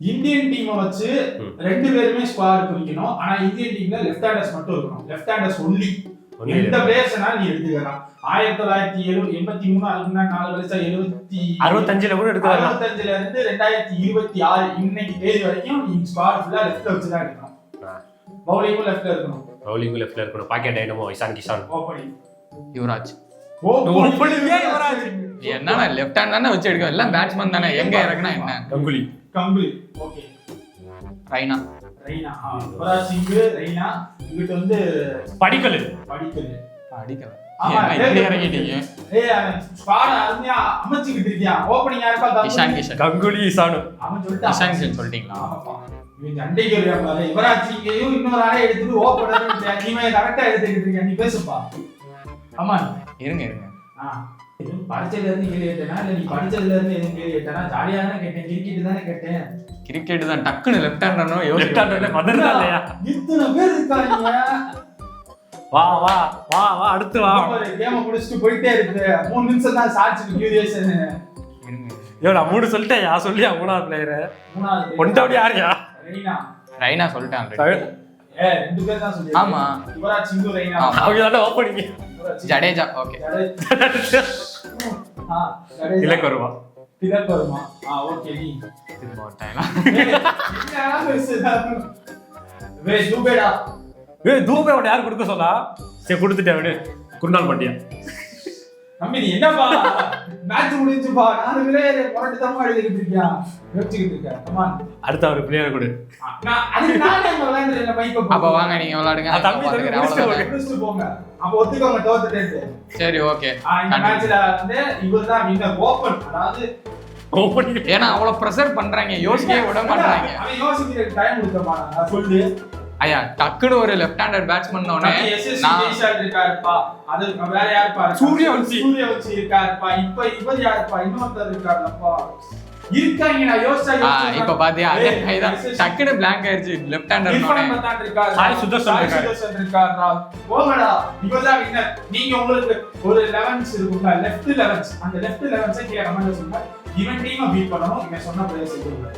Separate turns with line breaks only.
Indian டீமை வச்சு 2 பேருமே ஸ்குவாட் குறிக்கணும். ஆனா இந்தியன் டீம்ல லெஃப்ட் ஹேண்டர்ஸ் மட்டும் இருக்கணும். Left handers only. எந்த பிளேயர்ஸ்னா நீ எடுத்துக்கலாம். 1983 அதுக்கு முன்னாடி 4 வருஷம்
65ல கூட எடுக்கலாம்.
65ல இருந்து 2026 இன்னைக்கு தேதி வரைக்கும் நீ ஸ்குவாட் ஃபுல்லா லெஃப்ட்ல வச்சு தான் எடுக்கணும். பவுலிங்கும் லெஃப்ட்ல இருக்கணும்.
பவுலிங்கும் லெஃப்ட்ல இருக்கணும். Pocket dynamo Ishan Kishan.
Opening
Yuvraj.
ஓப்பனிங்கே யுவராஜ்.
என்னன்னா லெஃப்ட் ஹேண்ட் தானே வச்சு எடுக்க. எல்லாம் பேட்ஸ்மேன் தானே. எங்க இறக்குனா என்ன?
கங்குலி.
ஓகே.
ரைனா.
யுவராஜ் சிங், ரெய்னா. இங்கிட்ட வந்து
படிக்கல்.
ஆமா
இப்படி இறங்கிட்டீங்க.
ஸ்குவாட் அருமையா அமைச்சிட்டு இருக்கியா. ஓப்பனிங் யாருப்பா?
இஷான் கிஷன்.
கங்குலி இசான்.
அவன் சொல்லிட்டான்.
இஷான் கிஷன் சொல்லிட்டீங்களா?
ஆமாப்பா. இவன் சண்டைக்கு வராம யுவராஜ் சிங்கையும் இன்னொரு ஆளே எடுத்துட்டு ஓப்பனர் நீமே கரெக்டா எடுத்துக்கிட்டு இருக்க. நீ பேசுப்பா. ஆமா
இருங்க.
படிச்சதுல இருந்து கேள்வி கேட்டேனா இல்ல நீ படிச்சதுல இருந்து எதுவும் கேள்வி கேட்டேனா? ஜாலியா தானே கேட்டேன். கிரிக்கெட் தானே கேட்டேன்.
கிரிக்கெட் தான். டக்குன்னு லெஃப்ட் ஹேண்டர்னோ
லெஃப்ட் ஹேண்டர்ல மதர்தா இல்லையா?
இத்தனை பேர் இருக்காங்க.
வா வா வா வா அடுத்து வா.
கேம் முடிச்சிட்டு போயிட்டே இருக்கு. 3 நிமிஷம் தான் சாட்சிக்கு டியூரேஷன்.
ஏடா 3 சொல்லிட்டேன். யா சொல்லியா மூணாவது பிளேயர்.
மூணாவது
ஒண்டோடி யாரையா?
ரைனா சொல்லிட்டான்.
2 பேர் தான் சொல்லிருக்காங்க.
ஆமா.
யுவராஜ் சிங், ரெய்னா.
அவங்க தான் ஓப்பனிங்.
ஜடேஜா. ஓகே.
திலக் வருமா?
ஓகே. நீ
திரும்ப வந்துட்டாங்களா?
தூபேடா.
தூபே அவன் யார் கொடுக்க சொன்னா? சரி கொடுத்துட்டேன் அவனு. குருநாள் பாண்டியா.
தம்பி நீ என்னப்பா மேட்ச் முடிஞ்சுப்பா. 4 பேரே மொரட்டு தான் எழுதிட்டு இருக்கியா? வெச்சிட்டு இருக்க. கமான்.
அடுத்து ஒரு பிளேயர் கொடு.
அதுக்கு நானே விளையாடுறேன் பைப்ப.
அப்ப வாங்க நீங்க விளையாடுங்க.
தம்பி
முடிச்சிட்டு போங்க. அப்ப ஒத்துக்கோங்க தோத்துட்டேன்னு.
சரி ஓகே.
இந்த மேட்ச்ல வந்து இவர்தான் வின்னர். ஓபன் அதாவது
ஓப்பனிங்.
ஏன்னா அவ்வளவு பிரஷர் பண்றாங்க. யோசிக்கவே விட மாட்டாங்க.
அவன் யோசிக்கிற டைம் கொடுக்க மாட்டாங்க. சொல்லு
ஐயா டக்குனு ஒரு லெஃப்ட் ஹேண்டர் பேட்ஸ்மேன் ஓனே
நான் இருக்காருப்பா. அது வேற யாருப்பா? சூரியவன்சி இருக்காருப்பா. இப்ப இவர் யாருப்பா? இன்னொருத்தர் இருக்காருப்பா. இருக்காங்க. நான் யோசிச்சா
இப்ப பாத்தியா இதான் டக்குனு பிளாங்க் ஆயிருச்சு. லெஃப்ட் ஹேண்டர் ஓனே
இருக்காரு.
சாய் சுதர்சன்
இருக்காரா? போங்கடா. இவர்தான் வின்னர். நீங்க உங்களுக்கு ஒரு 11s இருக்குங்க. Left 11s. அந்த லெஃப்ட் 11s கீழ கமெண்ட்ல சொல்லுங்க. இவன் டீமை பீட் பண்ணனும். இவன் சொன்ன பிளேயர்ஸ் சொல்லுங்க.